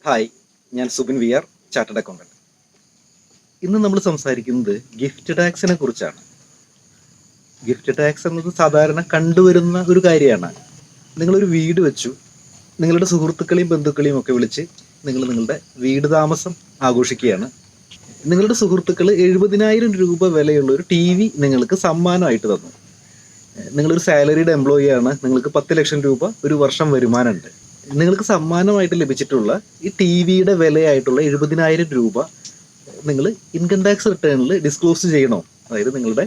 Hi, ഞാൻ Subin V R, chartered accountant. ഇന്ന് നമ്മൾ സംസാരിക്കുന്നത് ഗിഫ്റ്റ് ടാക്സിനെ കുറിച്ചാണ്. ഗിഫ്റ്റ് ടാക്സ് എന്നത് സാധാരണ കണ്ടുവരുന്ന ഒരു കാര്യമാണ്. നിങ്ങളൊരു വീട് വെച്ചു, നിങ്ങളുടെ സുഹൃത്തുക്കളെയും ബന്ധുക്കളെയും ഒക്കെ വിളിച്ച് നിങ്ങളുടെ വീട് താമസം ആഘോഷിക്കുകയാണ്. നിങ്ങളുടെ സുഹൃത്തുക്കൾ 70,000 രൂപ വിലയുള്ള ഒരു TV നിങ്ങൾക്ക് സമ്മാനമായിട്ട് തന്നു. നിങ്ങളൊരു സാലറീഡ് എംപ്ലോയി ആണ്, നിങ്ങൾക്ക് 10 ലക്ഷം രൂപ ഒരു വർഷം വരുമാനമുണ്ട്. നിങ്ങൾക്ക് സമ്മാനമായിട്ട് ലഭിച്ചിട്ടുള്ള ഈ TV-യുടെ വിലയായിട്ടുള്ള 70,000 രൂപ നിങ്ങൾ ഇൻകം ടാക്സ് റിട്ടേണിൽ ഡിസ്ക്ലോസ് ചെയ്യണോ? അതായത് നിങ്ങളുടെ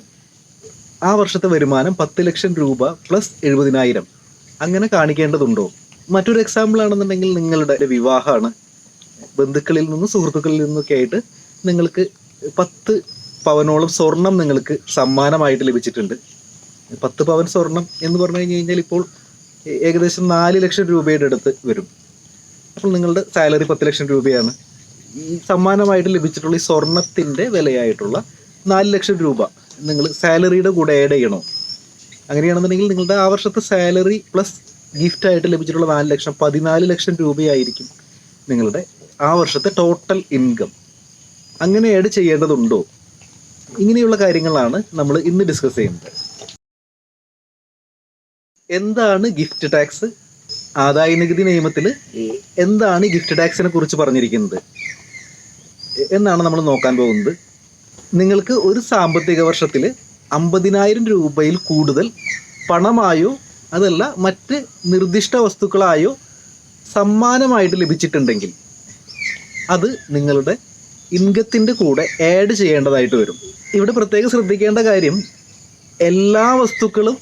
ആ വർഷത്തെ വരുമാനം 10 ലക്ഷം രൂപ പ്ലസ് 70,000 അങ്ങനെ കാണിക്കേണ്ടതുണ്ടോ? മറ്റൊരു എക്സാമ്പിൾ ആണെന്നുണ്ടെങ്കിൽ നിങ്ങളുടെ വിവാഹമാണ്. ബന്ധുക്കളിൽ നിന്നും സുഹൃത്തുക്കളിൽ നിന്നൊക്കെ ആയിട്ട് നിങ്ങൾക്ക് 10 പവനോളം സ്വർണം നിങ്ങൾക്ക് സമ്മാനമായിട്ട് ലഭിച്ചിട്ടുണ്ട്. 10 പവൻ സ്വർണം എന്ന് പറഞ്ഞു കഴിഞ്ഞാൽ ഇപ്പോൾ ഏകദേശം 4 ലക്ഷം രൂപയുടെ അടുത്ത് വരും. അപ്പോൾ നിങ്ങളുടെ സാലറി 10 ലക്ഷം രൂപയാണ്. ഈ സമ്മാനമായിട്ട് ലഭിച്ചിട്ടുള്ള ഈ സ്വർണത്തിൻ്റെ വിലയായിട്ടുള്ള 4 ലക്ഷം രൂപ നിങ്ങൾ സാലറിയുടെ കൂടെ ആഡ് ചെയ്യണോ? അങ്ങനെയാണെന്നുണ്ടെങ്കിൽ നിങ്ങളുടെ ആ വർഷത്തെ സാലറി പ്ലസ് ഗിഫ്റ്റായിട്ട് ലഭിച്ചിട്ടുള്ള 4 ലക്ഷം 14 ലക്ഷം രൂപയായിരിക്കും നിങ്ങളുടെ ആ വർഷത്തെ ടോട്ടൽ ഇൻകം. അങ്ങനെ ആഡ് ചെയ്യേണ്ടതുണ്ടോ? ഇങ്ങനെയുള്ള കാര്യങ്ങളാണ് നമ്മൾ ഇന്ന് ഡിസ്കസ് ചെയ്യുന്നത്. എന്താണ് ഗിഫ്റ്റ് ടാക്സ്? ആദായ നികുതി നിയമത്തിൽ എന്താണ് ഗിഫ്റ്റ് ടാക്സിനെ കുറിച്ച് പറഞ്ഞിരിക്കുന്നത് എന്നാണ് നമ്മൾ നോക്കാൻ പോകുന്നത്. നിങ്ങൾക്ക് ഒരു സാമ്പത്തിക വർഷത്തിൽ 50,000 രൂപയിൽ കൂടുതൽ പണമായോ അതല്ല മറ്റ് നിർദ്ദിഷ്ട വസ്തുക്കളായോ സമ്മാനമായിട്ട് ലഭിച്ചിട്ടുണ്ടെങ്കിൽ അത് നിങ്ങളുടെ ഇൻകത്തിൻ്റെ കൂടെ ആഡ് ചെയ്യേണ്ടതായിട്ട് വരും. ഇവിടെ പ്രത്യേകം ശ്രദ്ധിക്കേണ്ട കാര്യം, എല്ലാ വസ്തുക്കളും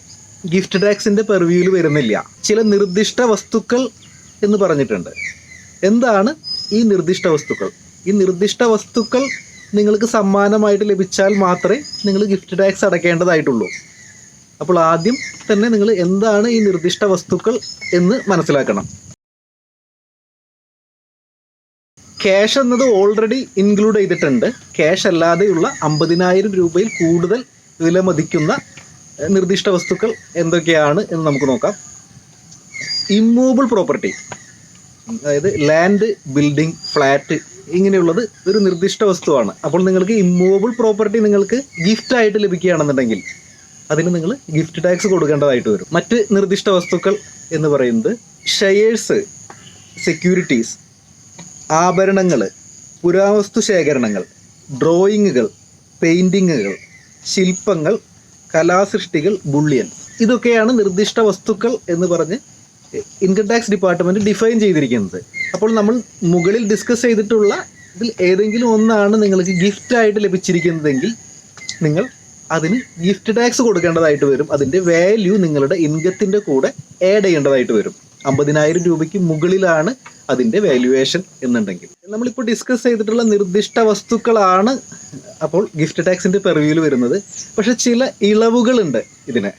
ഗിഫ്റ്റ് ടാക്സിൻ്റെ പെർവ്യൂവിൽ വരുന്നില്ല. ചില നിർദ്ദിഷ്ട വസ്തുക്കൾ എന്ന് പറഞ്ഞിട്ടുണ്ട്. എന്താണ് ഈ നിർദ്ദിഷ്ട വസ്തുക്കൾ? ഈ നിർദ്ദിഷ്ട വസ്തുക്കൾ നിങ്ങൾക്ക് സമ്മാനമായിട്ട് ലഭിച്ചാൽ മാത്രമേ നിങ്ങൾ ഗിഫ്റ്റ് ടാക്സ് അടയ്ക്കേണ്ടതായിട്ടുള്ളൂ. അപ്പോൾ ആദ്യം തന്നെ നിങ്ങൾ എന്താണ് ഈ നിർദ്ദിഷ്ട വസ്തുക്കൾ എന്ന് മനസ്സിലാക്കണം. ക്യാഷ് എന്നത് ഓൾറെഡി ഇൻക്ലൂഡ് ചെയ്തിട്ടുണ്ട്. ക്യാഷ് അല്ലാതെയുള്ള 50,000 രൂപയിൽ കൂടുതൽ വില മതിക്കുന്ന നിർദ്ദിഷ്ട വസ്തുക്കൾ എന്തൊക്കെയാണ് എന്ന് നമുക്ക് നോക്കാം. ഇമ്മൂവബിൾ പ്രോപ്പർട്ടി, അതായത് ലാൻഡ്, ബിൽഡിംഗ്, ഫ്ലാറ്റ് ഇങ്ങനെയുള്ളത് ഒരു നിർദ്ദിഷ്ട വസ്തുവാണ്. അപ്പോൾ നിങ്ങൾക്ക് ഇമ്മൂവബിൾ പ്രോപ്പർട്ടി നിങ്ങൾക്ക് ഗിഫ്റ്റായിട്ട് ലഭിക്കുകയാണെന്നുണ്ടെങ്കിൽ അതിന് നിങ്ങൾ ഗിഫ്റ്റ് ടാക്സ് കൊടുക്കേണ്ടതായിട്ട് വരും. മറ്റ് നിർദ്ദിഷ്ട വസ്തുക്കൾ എന്ന് പറയുന്നത് ഷെയർസ്, സെക്യൂരിറ്റീസ്, ആഭരണങ്ങൾ, പുരാവസ്തു ശേഖരണങ്ങൾ, ഡ്രോയിങ്ങുകൾ, പെയിൻറ്റിങ്ങുകൾ, ശില്പങ്ങൾ, കലാസൃഷ്ടികൾ, ബുള്ളിയൻ, ഇതൊക്കെയാണ് നിർദ്ദിഷ്ട വസ്തുക്കൾ എന്ന് പറഞ്ഞ് ഇൻകം ടാക്സ് ഡിപ്പാർട്ട്മെൻറ്റ് ഡിഫൈൻ ചെയ്തിരിക്കുന്നത്. അപ്പോൾ നമ്മൾ മുകളിൽ ഡിസ്കസ് ചെയ്തിട്ടുള്ള ഇതിൽ ഏതെങ്കിലും ഒന്നാണ് നിങ്ങൾക്ക് ഗിഫ്റ്റായിട്ട് ലഭിച്ചിരിക്കുന്നതെങ്കിൽ നിങ്ങൾ അതിന് ഗിഫ്റ്റ് ടാക്സ് കൊടുക്കേണ്ടതായിട്ട് വരും. അതിൻ്റെ വാല്യൂ നിങ്ങളുടെ ഇൻകത്തിൻ്റെ കൂടെ ആഡ് ചെയ്യേണ്ടതായിട്ട് വരും. 50,000 രൂപയ്ക്ക് മുകളിലാണ് അതിൻ്റെ വാല്യുവേഷൻ എന്നുണ്ടെങ്കിൽ. നമ്മളിപ്പോൾ ഡിസ്കസ് ചെയ്തിട്ടുള്ള നിർദ്ദിഷ്ട വസ്തുക്കളാണ് അപ്പോൾ ഗിഫ്റ്റ് ടാക്സിൻ്റെ പെർവ്യൂവിൽ വരുന്നത്. പക്ഷെ ചില ഇളവുകളുണ്ട് ഇതിന്.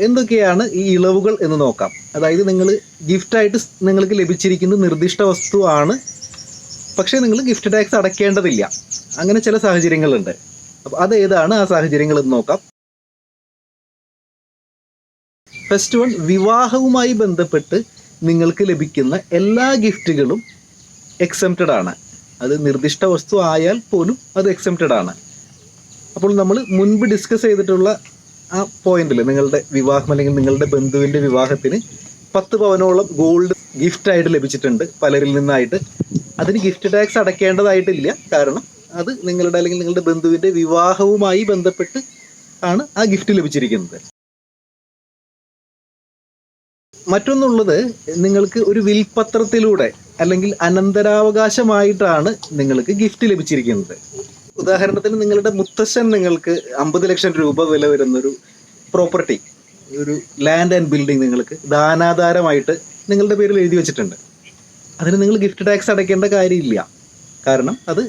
എന്തൊക്കെയാണ് ഈ ഇളവുകൾ എന്ന് നോക്കാം. അതായത് നിങ്ങൾ ഗിഫ്റ്റായിട്ട് നിങ്ങൾക്ക് ലഭിച്ചിരിക്കുന്ന നിർദ്ദിഷ്ട വസ്തുവാണ്, പക്ഷേ നിങ്ങൾ ഗിഫ്റ്റ് ടാക്സ് അടയ്ക്കേണ്ടതില്ല. അങ്ങനെ ചില സാഹചര്യങ്ങളുണ്ട്. അപ്പോൾ അതേതാണ് ആ സാഹചര്യങ്ങൾ എന്ന് നോക്കാം. ഫസ്റ്റ് വൺ, വിവാഹവുമായി ബന്ധപ്പെട്ട് നിങ്ങൾക്ക് ലഭിക്കുന്ന എല്ലാ ഗിഫ്റ്റുകളും എക്സംപ്റ്റഡ് ആണ്. അത് നിർദ്ദിഷ്ട വസ്തു ആയാൽ പോലും അത് എക്സംപ്റ്റഡ് ആണ്. അപ്പോൾ നമ്മൾ മുൻപ് ഡിസ്കസ് ചെയ്തിട്ടുള്ള ആ പോയിന്റിൽ നിങ്ങളുടെ വിവാഹം അല്ലെങ്കിൽ നിങ്ങളുടെ ബന്ധുവിൻ്റെ വിവാഹത്തിന് 10 പവനോളം ഗോൾഡ് ഗിഫ്റ്റായിട്ട് ലഭിച്ചിട്ടുണ്ട് പലരിൽ നിന്നായിട്ട്. അതിന് ഗിഫ്റ്റ് ടാക്സ് അടയ്ക്കേണ്ടതായിട്ടില്ല. കാരണം അത് നിങ്ങളുടെ അല്ലെങ്കിൽ നിങ്ങളുടെ ബന്ധുവിൻ്റെ വിവാഹവുമായി ബന്ധപ്പെട്ട് ആണ് ആ ഗിഫ്റ്റ് ലഭിച്ചിരിക്കുന്നത്. മറ്റൊന്നുള്ളത്, നിങ്ങൾക്ക് ഒരു വിൽപത്രത്തിലൂടെ അല്ലെങ്കിൽ അനന്തരാവകാശമായിട്ടാണ് നിങ്ങൾക്ക് ഗിഫ്റ്റ് ലഭിച്ചിരിക്കുന്നത്. ഉദാഹരണത്തിന് നിങ്ങളുടെ മുത്തശ്ശൻ നിങ്ങൾക്ക് 50 ലക്ഷം രൂപ വില വരുന്നൊരു പ്രോപ്പർട്ടി, ഒരു ലാൻഡ് ആൻഡ് ബിൽഡിംഗ് നിങ്ങൾക്ക് ദാനാധാരമായിട്ട് നിങ്ങളുടെ പേരിൽ എഴുതി വെച്ചിട്ടുണ്ട്. അതിന് നിങ്ങൾ ഗിഫ്റ്റ് ടാക്സ് അടയ്ക്കേണ്ട കാര്യമില്ല. കാരണം അത്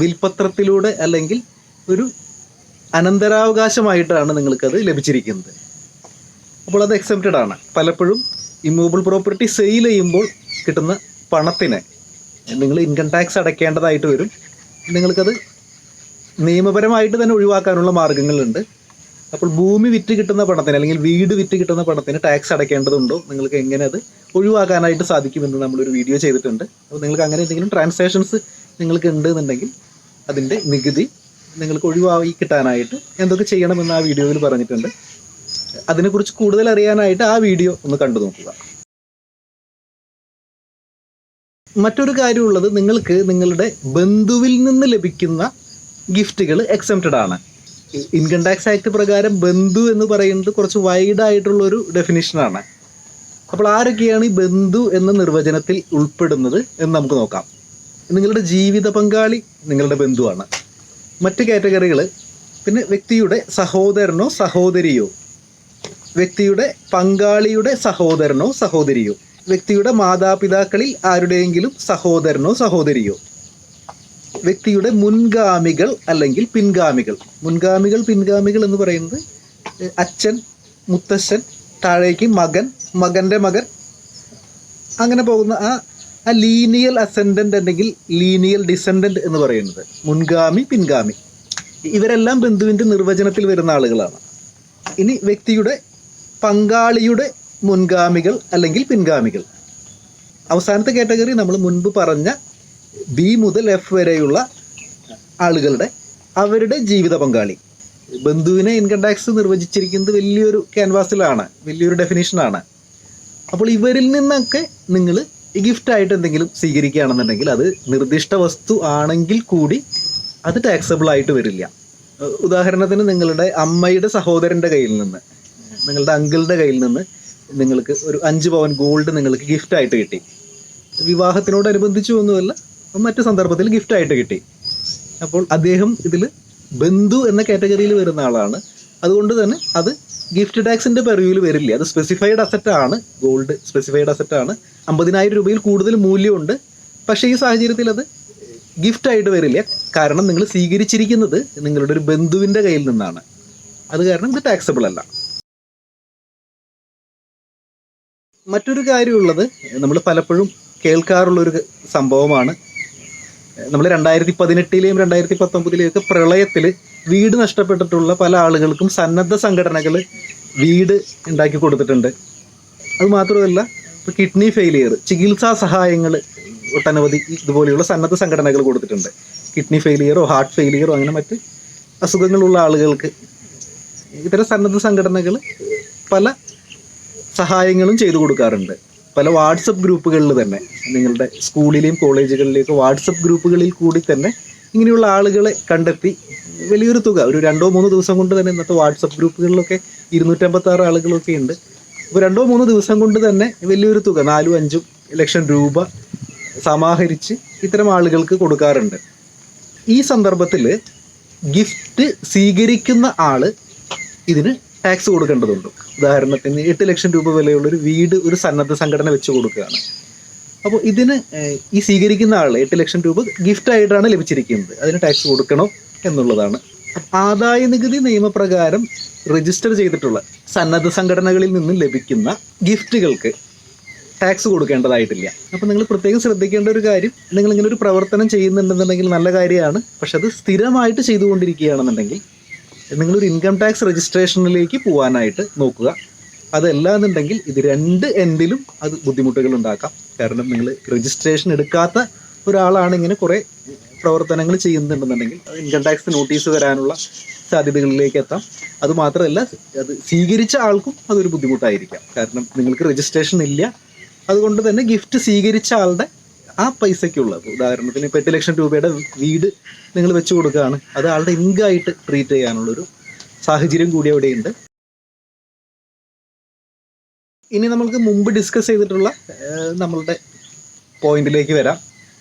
വിൽപത്രത്തിലൂടെ അല്ലെങ്കിൽ ഒരു അനന്തരാവകാശമായിട്ടാണ് നിങ്ങൾക്കത് ലഭിച്ചിരിക്കുന്നത്. അപ്പോൾ അത് എക്സംപ്റ്റഡ് ആണ്. പലപ്പോഴും ഇമ്മൂവബിൾ പ്രോപ്പർട്ടി സെയിൽ ചെയ്യുമ്പോൾ കിട്ടുന്ന പണത്തിന് നിങ്ങൾ ഇൻകം ടാക്സ് അടയ്ക്കേണ്ടതായിട്ട് വരും. നിങ്ങൾക്കത് നിയമപരമായിട്ട് തന്നെ ഒഴിവാക്കാനുള്ള മാർഗ്ഗങ്ങളുണ്ട്. അപ്പോൾ ഭൂമി വിറ്റ് കിട്ടുന്ന പണത്തിന് അല്ലെങ്കിൽ വീട് വിറ്റ് കിട്ടുന്ന പണത്തിന് ടാക്സ് അടയ്ക്കേണ്ടതുണ്ടോ, നിങ്ങൾക്ക് എങ്ങനെ അത് ഒഴിവാക്കാനായിട്ട് സാധിക്കുമെന്ന് നമ്മളൊരു വീഡിയോ ചെയ്തിട്ടുണ്ട്. അപ്പോൾ നിങ്ങൾക്ക് അങ്ങനെ എന്തെങ്കിലും ട്രാൻസാക്ഷൻസ് നിങ്ങൾക്ക് ഉണ്ട് എന്നുണ്ടെങ്കിൽ അതിൻ്റെ നികുതി നിങ്ങൾക്ക് ഒഴിവാക്കി കിട്ടാനായിട്ട് എന്തൊക്കെ ചെയ്യണമെന്ന് ആ വീഡിയോയിൽ പറഞ്ഞിട്ടുണ്ട്. അതിനെക്കുറിച്ച് കൂടുതൽ അറിയാനായിട്ട് ആ വീഡിയോ ഒന്ന് കണ്ടു നോക്കുക. മറ്റൊരു കാര്യമുള്ളത്, നിങ്ങൾക്ക് നിങ്ങളുടെ ബന്ധുവിൽ നിന്ന് ലഭിക്കുന്ന ഗിഫ്റ്റുകൾ എക്സംപ്റ്റഡ് ആണ്. ഇൻകം ടാക്സ് ആക്ട് പ്രകാരം ബന്ധു എന്ന് പറയുന്നത് കുറച്ച് വൈഡായിട്ടുള്ളൊരു ഡെഫിനിഷനാണ്. അപ്പോൾ ആരൊക്കെയാണ് ഈ ബന്ധു എന്ന നിർവചനത്തിൽ ഉൾപ്പെടുന്നത് എന്ന് നമുക്ക് നോക്കാം. നിങ്ങളുടെ ജീവിത പങ്കാളി നിങ്ങളുടെ ബന്ധുവാണ്. മറ്റ് കാറ്റഗറികൾ പിന്നെ വ്യക്തിയുടെ സഹോദരനോ സഹോദരിയോ, വ്യക്തിയുടെ പങ്കാളിയുടെ സഹോദരനോ സഹോദരിയോ, വ്യക്തിയുടെ മാതാപിതാക്കളിൽ ആരുടെയെങ്കിലും സഹോദരനോ സഹോദരിയോ, വ്യക്തിയുടെ മുൻഗാമികൾ അല്ലെങ്കിൽ പിൻഗാമികൾ. മുൻഗാമികൾ പിൻഗാമികൾ എന്ന് പറയുന്നത് അച്ഛൻ, മുത്തശ്ശൻ, താഴേക്ക് മകൻ, മകൻ്റെ മകൻ, അങ്ങനെ പോകുന്ന ആ ലീനിയൽ അസെൻഡൻ്റ് അല്ലെങ്കിൽ ലീനിയൽ ഡിസെൻഡൻ്റ് എന്ന് പറയുന്നത് മുൻഗാമി പിൻഗാമി. ഇവരെല്ലാം ബന്ധുവിൻ്റെ നിർവചനത്തിൽ വരുന്ന ആളുകളാണ്. ഇനി വ്യക്തിയുടെ പങ്കാളിയുടെ മുൻഗാമികൾ അല്ലെങ്കിൽ പിൻഗാമികൾ. അവസാനത്തെ കാറ്റഗറി നമ്മൾ മുൻപ് പറഞ്ഞ ബി മുതൽ എഫ് വരെയുള്ള ആളുകളുടെ അവരുടെ ജീവിത പങ്കാളി. ബന്ധുവിനെ ഇൻകം ടാക്സ് നിർവചിച്ചിരിക്കുന്നത് വലിയൊരു ക്യാൻവാസിലാണ്, വലിയൊരു ഡെഫിനേഷനാണ്. അപ്പോൾ ഇവരിൽ നിന്നൊക്കെ നിങ്ങൾ ഗിഫ്റ്റായിട്ട് എന്തെങ്കിലും സ്വീകരിക്കുകയാണെന്നുണ്ടെങ്കിൽ അത് നിർദ്ദിഷ്ട വസ്തു ആണെങ്കിൽ കൂടി അത് ടാക്സബിൾ ആയിട്ട് വരില്ല. ഉദാഹരണത്തിന് നിങ്ങളുടെ അമ്മയുടെ സഹോദരൻ്റെ കയ്യിൽ നിന്ന്, നിങ്ങളുടെ അങ്കിളുടെ കയ്യിൽ നിന്ന് നിങ്ങൾക്ക് ഒരു 5 പവൻ ഗോൾഡ് നിങ്ങൾക്ക് ഗിഫ്റ്റായിട്ട് കിട്ടി. വിവാഹത്തിനോടനുബന്ധിച്ചു ഒന്നുമല്ല, മറ്റു സന്ദർഭത്തിൽ ഗിഫ്റ്റായിട്ട് കിട്ടി. അപ്പോൾ അദ്ദേഹം ഇതിൽ ബന്ധു എന്ന കാറ്റഗറിയിൽ വരുന്ന ആളാണ്. അതുകൊണ്ട് തന്നെ അത് ഗിഫ്റ്റ് ടാക്സിൻ്റെ പെർവ്യൂവിൽ വരില്ല. അത് സ്പെസിഫൈഡ് അസറ്റാണ്, ഗോൾഡ് സ്പെസിഫൈഡ് അസറ്റാണ്. 50,000 രൂപയിൽ കൂടുതൽ മൂല്യമുണ്ട്. പക്ഷേ ഈ സാഹചര്യത്തിൽ അത് ഗിഫ്റ്റായിട്ട് വരില്ല. കാരണം നിങ്ങൾ സ്വീകരിച്ചിരിക്കുന്നത് നിങ്ങളുടെ ഒരു ബന്ധുവിൻ്റെ കയ്യിൽ നിന്നാണ്. അത് കാരണം ഇത് ടാക്സബിൾ അല്ല. മറ്റൊരു കാര്യമുള്ളത്, നമ്മൾ പലപ്പോഴും കേൾക്കാറുള്ളൊരു സംഭവമാണ്. നമ്മൾ 2018-ലെയും 2019-ലെയൊക്കെ പ്രളയത്തിൽ വീട് നഷ്ടപ്പെട്ടിട്ടുള്ള പല ആളുകൾക്കും സന്നദ്ധ സംഘടനകൾ വീട് ഉണ്ടാക്കി കൊടുത്തിട്ടുണ്ട്. അതുമാത്രമല്ല, ഇപ്പോൾ കിഡ്നി ഫെയിലിയർ ചികിത്സാ സഹായങ്ങൾ ഒട്ടനവധി ഇതുപോലെയുള്ള സന്നദ്ധ സംഘടനകൾ കൊടുത്തിട്ടുണ്ട്. കിഡ്നി ഫെയിലിയറോ ഹാർട്ട് ഫെയിലിയറോ അങ്ങനെ മറ്റ് അസുഖങ്ങളുള്ള ആളുകൾക്ക് ഇത്തരം സന്നദ്ധ സംഘടനകൾ പല സഹായങ്ങളും ചെയ്തു കൊടുക്കാറുണ്ട്. പല വാട്സപ്പ് ഗ്രൂപ്പുകളിൽ തന്നെ, നിങ്ങളുടെ സ്കൂളിലെയും കോളേജുകളിലെയൊക്കെ വാട്സപ്പ് ഗ്രൂപ്പുകളിൽ കൂടി തന്നെ ഇങ്ങനെയുള്ള ആളുകളെ കണ്ടെത്തി വലിയൊരു തുക, ഒരു 2-3 ദിവസം കൊണ്ട് തന്നെ, ഇന്നത്തെ വാട്സപ്പ് ഗ്രൂപ്പുകളിലൊക്കെ 256 ആളുകളൊക്കെ ഉണ്ട്. അപ്പോൾ 2-3 ദിവസം കൊണ്ട് തന്നെ വലിയൊരു തുക 4-5 ലക്ഷം രൂപ സമാഹരിച്ച് ഇത്തരം ആളുകൾക്ക് കൊടുക്കാറുണ്ട്. ഈ സന്ദർഭത്തിൽ ഗിഫ്റ്റ് സ്വീകരിക്കുന്ന ആൾ ഇതിന് ടാക്സ് കൊടുക്കേണ്ടതുണ്ട്. ഉദാഹരണത്തിന് 8 ലക്ഷം രൂപ വിലയുള്ളൊരു വീട് ഒരു സന്നദ്ധ സംഘടന വെച്ച് കൊടുക്കുകയാണ്. അപ്പോൾ ഇതിന് ഈ സ്വീകരിക്കുന്ന ആൾ 8 ലക്ഷം രൂപ ഗിഫ്റ്റായിട്ടാണ് ലഭിച്ചിരിക്കുന്നത്, അതിന് ടാക്സ് കൊടുക്കണോ എന്നുള്ളതാണ്. ആദായ നികുതി നിയമപ്രകാരം രജിസ്റ്റർ ചെയ്തിട്ടുള്ള സന്നദ്ധ സംഘടനകളിൽ നിന്നും ലഭിക്കുന്ന ഗിഫ്റ്റുകൾക്ക് ടാക്സ് കൊടുക്കേണ്ടതായിട്ടില്ല. അപ്പോൾ നിങ്ങൾ പ്രത്യേകം ശ്രദ്ധിക്കേണ്ട ഒരു കാര്യം, നിങ്ങളിങ്ങനെ ഒരു പ്രവർത്തനം ചെയ്യുന്നുണ്ടെന്നുണ്ടെങ്കിൽ നല്ല കാര്യമാണ്. പക്ഷെ അത് സ്ഥിരമായിട്ട് ചെയ്തുകൊണ്ടിരിക്കുകയാണെന്നുണ്ടെങ്കിൽ നിങ്ങളൊരു ഇൻകം ടാക്സ് രജിസ്ട്രേഷനിലേക്ക് പോകാനായിട്ട് നോക്കുക. അതല്ല എന്നുണ്ടെങ്കിൽ ഇത് 2 എൻഡിലും അത് ബുദ്ധിമുട്ടുകൾ ഉണ്ടാക്കാം. കാരണം നിങ്ങൾ രജിസ്ട്രേഷൻ എടുക്കാത്ത ഒരാളാണ് ഇങ്ങനെ കുറേ പ്രവർത്തനങ്ങൾ ചെയ്യുന്നുണ്ടെന്നുണ്ടെങ്കിൽ ഇൻകം ടാക്സ് നോട്ടീസ് വരാനുള്ള സാധ്യതകളിലേക്ക് എത്താം. അതുമാത്രമല്ല, അത് സ്വീകരിച്ച ആൾക്കും അതൊരു ബുദ്ധിമുട്ടായിരിക്കാം. കാരണം നിങ്ങൾക്ക് രജിസ്ട്രേഷൻ ഇല്ല. അതുകൊണ്ട് തന്നെ ഗിഫ്റ്റ് സ്വീകരിച്ച ആളുടെ ആ പൈസയ്ക്കുള്ളത്, ഉദാഹരണത്തിന് ഇപ്പോൾ 8 ലക്ഷം രൂപയുടെ വീട് നിങ്ങൾ വെച്ച് കൊടുക്കുകയാണ്, അത് ആളുടെ ഇൻകമായിട്ട് ട്രീറ്റ് ചെയ്യാനുള്ളൊരു സാഹചര്യം കൂടി അവിടെയുണ്ട്. ഇനി നമ്മൾക്ക് മുമ്പ് ഡിസ്കസ് ചെയ്തിട്ടുള്ള നമ്മളുടെ പോയിന്റിലേക്ക് വരാം.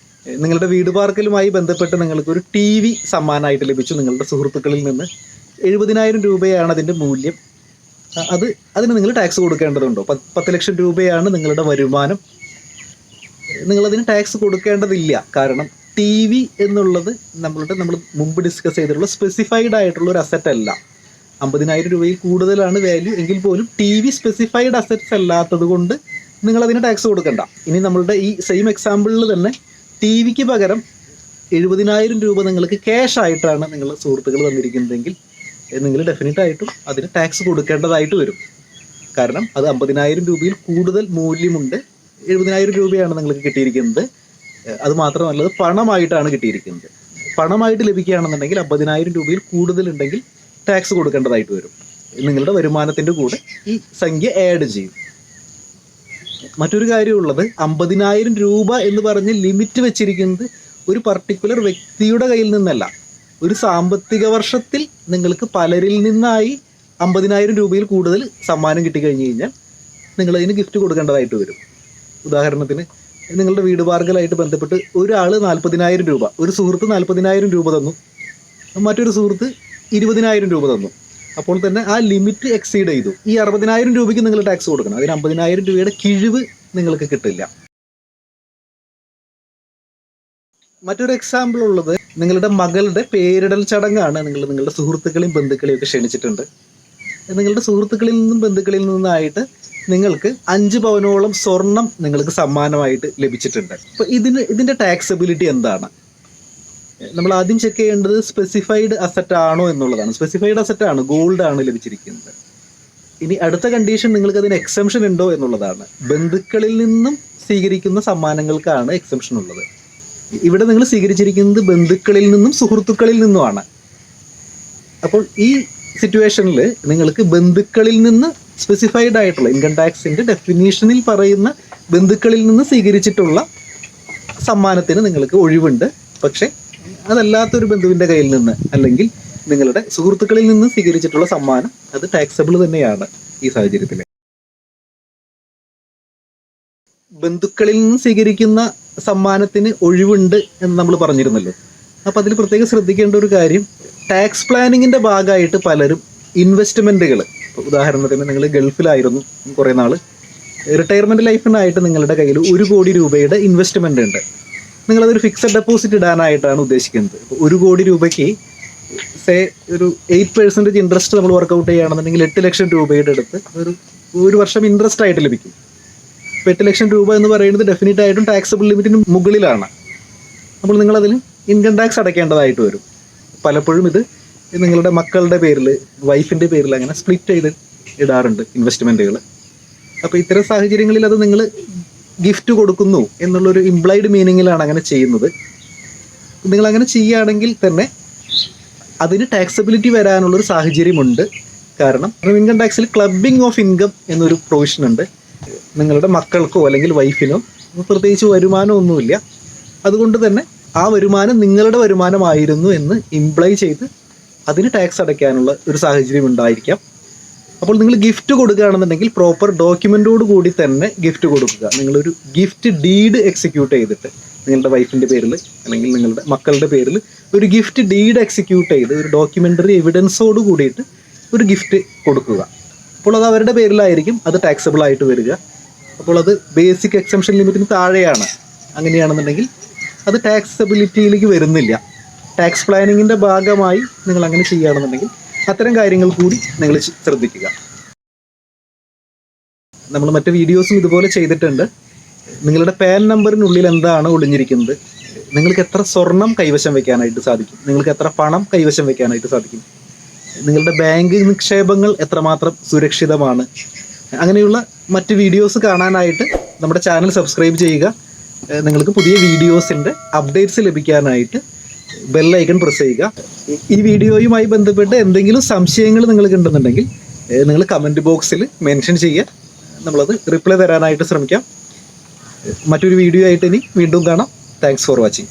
നിങ്ങളുടെ വീട് പാർക്കലുമായി ബന്ധപ്പെട്ട് നിങ്ങൾക്കൊരു TV സമ്മാനമായിട്ട് ലഭിച്ചു നിങ്ങളുടെ സുഹൃത്തുക്കളിൽ നിന്ന്. 70,000 രൂപയാണ് അതിൻ്റെ മൂല്യം. അതിന് നിങ്ങൾ ടാക്സ് കൊടുക്കേണ്ടതുണ്ടോ? 10 ലക്ഷം രൂപയാണ് നിങ്ങളുടെ വരുമാനം, നിങ്ങളതിന് ടാക്സ് കൊടുക്കേണ്ടതില്ല. കാരണം TV എന്നുള്ളത് നമ്മൾ മുമ്പ് ഡിസ്കസ് ചെയ്തിട്ടുള്ള സ്പെസിഫൈഡ് ആയിട്ടുള്ള ഒരു അസറ്റ് അല്ല. 50,000 രൂപയിൽ കൂടുതലാണ് വാല്യൂ എങ്കിൽ പോലും TV സ്പെസിഫൈഡ് അസറ്റ്സ് അല്ലാത്തത് കൊണ്ട് നിങ്ങളതിന് ടാക്സ് കൊടുക്കണ്ട. ഇനി നമ്മളുടെ ഈ സെയിം എക്സാമ്പിളിൽ തന്നെ TV പകരം 70,000 രൂപ നിങ്ങൾക്ക് ക്യാഷ് ആയിട്ടാണ് നിങ്ങളുടെ സുഹൃത്തുക്കൾ തന്നിരിക്കുന്നതെങ്കിൽ നിങ്ങൾ ഡെഫിനറ്റ് ആയിട്ടും അതിന് ടാക്സ് കൊടുക്കേണ്ടതായിട്ട് വരും. കാരണം അത് 50,000 രൂപയിൽ കൂടുതൽ മൂല്യമുണ്ട്. 70,000 രൂപയാണ് നിങ്ങൾക്ക് കിട്ടിയിരിക്കുന്നത്. അത് മാത്രമല്ല, അത് പണമായിട്ടാണ് കിട്ടിയിരിക്കുന്നത്. പണമായിട്ട് ലഭിക്കുകയാണെന്നുണ്ടെങ്കിൽ 50,000 രൂപയിൽ കൂടുതലുണ്ടെങ്കിൽ ടാക്സ് കൊടുക്കേണ്ടതായിട്ട് വരും. നിങ്ങളുടെ വരുമാനത്തിൻ്റെ കൂടെ ഈ സംഖ്യ ആഡ് ചെയ്യും. മറ്റൊരു കാര്യമുള്ളത്, 50,000 രൂപ എന്ന് പറഞ്ഞ് ലിമിറ്റ് വെച്ചിരിക്കുന്നത് ഒരു പർട്ടിക്കുലർ വ്യക്തിയുടെ കയ്യിൽ നിന്നല്ല. ഒരു സാമ്പത്തിക വർഷത്തിൽ നിങ്ങൾക്ക് പലരിൽ നിന്നായി 50,000 രൂപയിൽ കൂടുതൽ സമ്മാനം കിട്ടിക്കഴിഞ്ഞ് കഴിഞ്ഞാൽ നിങ്ങളതിന് ഗിഫ്റ്റ് കൊടുക്കേണ്ടതായിട്ട് വരും. ഉദാഹരണത്തിന്, നിങ്ങളുടെ വീട് പാർക്കലായിട്ട് ബന്ധപ്പെട്ട് ഒരാൾ 40,000 രൂപ, ഒരു സുഹൃത്ത് 40,000 രൂപ തന്നു, മറ്റൊരു സുഹൃത്ത് 20,000 രൂപ തന്നു. അപ്പോൾ തന്നെ ആ ലിമിറ്റ് എക്സീഡ് ചെയ്തു. ഈ 60,000 രൂപയ്ക്ക് നിങ്ങൾ ടാക്സ് കൊടുക്കണം. അതിന് 50,000 രൂപയുടെ കിഴിവ് നിങ്ങൾക്ക് കിട്ടില്ല. മറ്റൊരു എക്സാമ്പിൾ ഉള്ളത്, നിങ്ങളുടെ മകളുടെ പേരിടൽ ചടങ്ങാണ്. നിങ്ങളുടെ സുഹൃത്തുക്കളെയും ബന്ധുക്കളെയും ഒക്കെ ക്ഷണിച്ചിട്ടുണ്ട്. നിങ്ങളുടെ സുഹൃത്തുക്കളിൽ നിന്നും ബന്ധുക്കളിൽ നിന്നായിട്ട് നിങ്ങൾക്ക് 5 പവനോളം സ്വർണം നിങ്ങൾക്ക് സമ്മാനമായിട്ട് ലഭിച്ചിട്ടുണ്ട്. അപ്പോൾ ഇതിൻ്റെ ടാക്സബിലിറ്റി എന്താണ്? നമ്മൾ ആദ്യം ചെക്ക് ചെയ്യേണ്ടത് സ്പെസിഫൈഡ് അസറ്റ് ആണോ എന്നുള്ളതാണ്. സ്പെസിഫൈഡ് അസറ്റ് ആണ്, ഗോൾഡ് ആണ് ലഭിച്ചിരിക്കുന്നത്. ഇനി അടുത്ത കണ്ടീഷൻ, നിങ്ങൾക്ക് അതിന് എക്സംഷൻ ഉണ്ടോ എന്നുള്ളതാണ്. ബന്ധുക്കളിൽ നിന്നും സ്വീകരിക്കുന്ന സമ്മാനങ്ങൾക്കാണ് എക്സംഷൻ ഉള്ളത്. ഇവിടെ നിങ്ങൾ സ്വീകരിച്ചിരിക്കുന്നത് ബന്ധുക്കളിൽ നിന്നും സുഹൃത്തുക്കളിൽ നിന്നുമാണ്. അപ്പോൾ ഈ സിറ്റുവേഷനിൽ നിങ്ങൾക്ക് ബന്ധുക്കളിൽ നിന്ന് സ്പെസിഫൈഡ് ആയിട്ടുള്ള ഇൻകം ടാക്സിൻ്റെ ഡെഫിനീഷനിൽ പറയുന്ന ബന്ധുക്കളിൽ നിന്ന് സ്വീകരിച്ചിട്ടുള്ള സമ്മാനത്തിന് നിങ്ങൾക്ക് ഒഴിവുണ്ട്. പക്ഷേ അതല്ലാത്തൊരു ബന്ധുവിൻ്റെ കയ്യിൽ നിന്ന് അല്ലെങ്കിൽ നിങ്ങളുടെ സുഹൃത്തുക്കളിൽ നിന്ന് സ്വീകരിച്ചിട്ടുള്ള സമ്മാനം അത് ടാക്സബിൾ തന്നെയാണ്. ഈ സാഹചര്യത്തിൽ ബന്ധുക്കളിൽ നിന്ന് സ്വീകരിക്കുന്ന സമ്മാനത്തിന് ഒഴിവുണ്ട് എന്ന് നമ്മൾ പറഞ്ഞിരുന്നല്ലോ. അപ്പോൾ അതിൽ പ്രത്യേകം ശ്രദ്ധിക്കേണ്ട ഒരു കാര്യം, ടാക്സ് പ്ലാനിങ്ങിൻ്റെ ഭാഗമായിട്ട് പലരും ഇൻവെസ്റ്റ്മെൻറ്റുകൾ, ഉദാഹരണത്തിന് നിങ്ങൾ ഗൾഫിലായിരുന്നു കുറേ നാൾ, റിട്ടയർമെൻറ്റ് ലൈഫിനായിട്ട് നിങ്ങളുടെ കയ്യിൽ 1 കോടി രൂപയുടെ ഇൻവെസ്റ്റ്മെൻ്റ് ഉണ്ട്. നിങ്ങളതൊരു ഫിക്സഡ് ഡെപ്പോസിറ്റ് ഇടാനായിട്ടാണ് ഉദ്ദേശിക്കുന്നത്. അപ്പോൾ 1 കോടി രൂപയ്ക്ക് ഒരു 8% ഇൻട്രസ്റ്റ് നമ്മൾ വർക്കൗട്ട് ചെയ്യുകയാണെന്നുണ്ടെങ്കിൽ 8 ലക്ഷം രൂപയുടെ അടുത്ത് ഒരു വർഷം ഇൻട്രസ്റ്റ് ആയിട്ട് ലഭിക്കും. ഇപ്പോൾ 8 ലക്ഷം രൂപ എന്ന് പറയുന്നത് ഡെഫിനറ്റ് ആയിട്ടും ടാക്സബിൾ ലിമിറ്റിന് മുകളിലാണ്. അപ്പോൾ നിങ്ങളതിൽ ഇൻകം ടാക്സ് അടയ്ക്കേണ്ടതായിട്ട് വരും. പലപ്പോഴും ഇത് നിങ്ങളുടെ മക്കളുടെ പേരിൽ, വൈഫിൻ്റെ പേരിൽ അങ്ങനെ സ്പ്ലിറ്റ് ചെയ്ത് ഇടാറുണ്ട് ഇൻവെസ്റ്റ്മെൻറ്റുകൾ. അപ്പോൾ ഇത്തരം സാഹചര്യങ്ങളിൽ അത് നിങ്ങൾ ഗിഫ്റ്റ് കൊടുക്കുന്നു എന്നുള്ളൊരു ഇംപ്ലൈഡ് മീനിങ്ങിലാണ് അങ്ങനെ ചെയ്യുന്നത്. നിങ്ങളങ്ങനെ ചെയ്യുകയാണെങ്കിൽ തന്നെ അതിന് ടാക്സബിലിറ്റി വരാനുള്ളൊരു സാഹചര്യമുണ്ട്. കാരണം ഇൻകം ടാക്സിൽ ക്ലബിംഗ് ഓഫ് ഇൻകം എന്നൊരു പ്രൊവിഷൻ ഉണ്ട്. നിങ്ങളുടെ മക്കൾക്കോ അല്ലെങ്കിൽ വൈഫിനോ പ്രത്യേകിച്ച് വരുമാനമൊന്നുമില്ല, അതുകൊണ്ട് തന്നെ ആ വരുമാനം നിങ്ങളുടെ വരുമാനമായിരുന്നു എന്ന് ഇംപ്ലൈ ചെയ്ത് അതിന് ടാക്സ് അടയ്ക്കാനുള്ള ഒരു സാഹചര്യം ഉണ്ടായിരിക്കാം. അപ്പോൾ നിങ്ങൾ ഗിഫ്റ്റ് കൊടുക്കുകയാണെന്നുണ്ടെങ്കിൽ പ്രോപ്പർ ഡോക്യുമെൻറ്റോട് കൂടി തന്നെ ഗിഫ്റ്റ് കൊടുക്കുക. നിങ്ങളൊരു ഗിഫ്റ്റ് ഡീഡ് എക്സിക്യൂട്ട് ചെയ്തിട്ട് നിങ്ങളുടെ വൈഫിൻ്റെ പേരിൽ അല്ലെങ്കിൽ നിങ്ങളുടെ മക്കളുടെ പേരിൽ ഒരു ഗിഫ്റ്റ് ഡീഡ് എക്സിക്യൂട്ട് ചെയ്ത് ഒരു ഡോക്യുമെൻ്ററി എവിഡൻസോട് കൂടിയിട്ട് ഒരു ഗിഫ്റ്റ് കൊടുക്കുക. അപ്പോൾ അത് അവരുടെ പേരിലായിരിക്കും അത് ടാക്സബിൾ ആയിട്ട് വരിക. അപ്പോൾ അത് ബേസിക് എക്സംഷൻ ലിമിറ്റിന് താഴെയാണ്. അങ്ങനെയാണെന്നുണ്ടെങ്കിൽ അത് ടാക്സബിലിറ്റിയിലേക്ക് വരുന്നില്ല. ടാക്സ് പ്ലാനിങ്ങിൻ്റെ ഭാഗമായി നിങ്ങൾ അങ്ങനെ ചെയ്യുകയാണെന്നുണ്ടെങ്കിൽ അത്തരം കാര്യങ്ങൾ കൂടി നിങ്ങൾ ശ്രദ്ധിക്കുക. നമ്മൾ മറ്റ് വീഡിയോസും ഇതുപോലെ ചെയ്തിട്ടുണ്ട്. നിങ്ങളുടെ പാൻ നമ്പറിനുള്ളിൽ എന്താണ് ഒളിഞ്ഞിരിക്കുന്നത്, നിങ്ങൾക്ക് എത്ര സ്വർണം കൈവശം വയ്ക്കാനായിട്ട് സാധിക്കും, നിങ്ങൾക്ക് എത്ര പണം കൈവശം വയ്ക്കാനായിട്ട് സാധിക്കും, നിങ്ങളുടെ ബാങ്ക് നിക്ഷേപങ്ങൾ എത്രമാത്രം സുരക്ഷിതമാണ്, അങ്ങനെയുള്ള മറ്റ് വീഡിയോസ് കാണാനായിട്ട് നമ്മുടെ ചാനൽ സബ്സ്ക്രൈബ് ചെയ്യുക. നിങ്ങൾക്ക് പുതിയ വീഡിയോസിൻ്റെ അപ്ഡേറ്റ്സ് ലഭിക്കാനായിട്ട് ബെൽ ഐക്കൺ പ്രസ് ചെയ്യുക. ഈ വീഡിയോയുമായി ബന്ധപ്പെട്ട് എന്തെങ്കിലും സംശയങ്ങൾ നിങ്ങൾക്ക് ഉണ്ടെന്നുണ്ടെങ്കിൽ നിങ്ങൾ കമൻറ്റ് ബോക്സിൽ മെൻഷൻ ചെയ്യുക. നമ്മളത് റിപ്ലൈ തരാനായിട്ട് ശ്രമിക്കാം. മറ്റൊരു വീഡിയോ ആയിട്ട് ഇനി വീണ്ടും കാണാം. Thanks for watching.